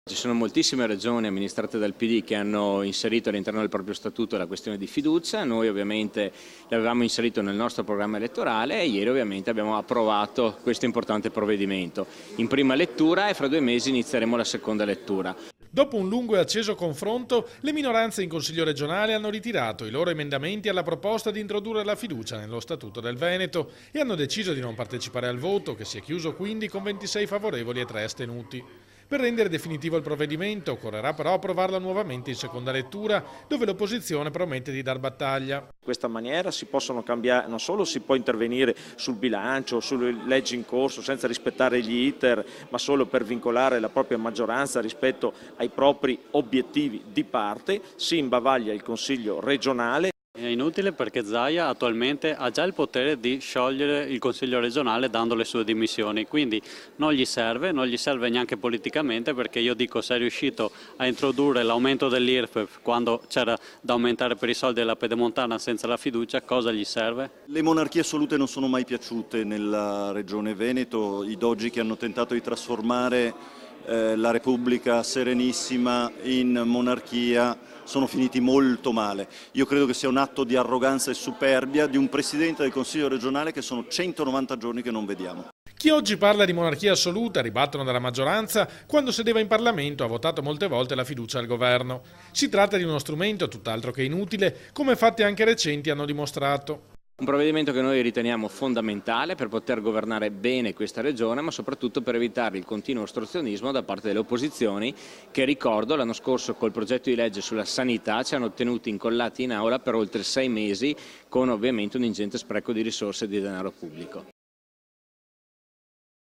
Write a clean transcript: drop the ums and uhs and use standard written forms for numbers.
Ci sono moltissime regioni amministrate dal PD che hanno inserito all'interno del proprio statuto la questione di fiducia. Noi ovviamente l'avevamo inserito nel nostro programma elettorale e ieri ovviamente abbiamo approvato questo importante provvedimento in prima lettura e fra 2 mesi inizieremo la seconda lettura. Dopo un lungo e acceso confronto, le minoranze in Consiglio regionale hanno ritirato i loro emendamenti alla proposta di introdurre la fiducia nello Statuto del Veneto e hanno deciso di non partecipare al voto, che si è chiuso quindi con 26 favorevoli e 3 astenuti. Per rendere definitivo il provvedimento occorrerà però approvarlo nuovamente in seconda lettura, dove l'opposizione promette di dar battaglia. In questa maniera si possono cambiare, non solo si può intervenire sul bilancio, sulle leggi in corso senza rispettare gli iter, ma solo per vincolare la propria maggioranza rispetto ai propri obiettivi di parte, si imbavaglia il Consiglio regionale. È inutile perché Zaia attualmente ha già il potere di sciogliere il Consiglio regionale dando le sue dimissioni, quindi non gli serve neanche politicamente, perché io dico, se è riuscito a introdurre l'aumento dell'IRPEF quando c'era da aumentare per i soldi della Pedemontana senza la fiducia, cosa gli serve? Le monarchie assolute non sono mai piaciute nella Regione Veneto, i dogi che hanno tentato di trasformare la Repubblica Serenissima in monarchia sono finiti molto male. Io credo che sia un atto di arroganza e superbia di un Presidente del Consiglio regionale che sono 190 giorni che non vediamo. Chi oggi parla di monarchia assoluta, ribattono dalla maggioranza, quando sedeva in Parlamento ha votato molte volte la fiducia al governo. Si tratta di uno strumento tutt'altro che inutile, come fatti anche recenti hanno dimostrato. Un provvedimento che noi riteniamo fondamentale per poter governare bene questa regione, ma soprattutto per evitare il continuo ostruzionismo da parte delle opposizioni che, ricordo, l'anno scorso col progetto di legge sulla sanità ci hanno tenuti incollati in aula per oltre 6 mesi con ovviamente un ingente spreco di risorse e di denaro pubblico.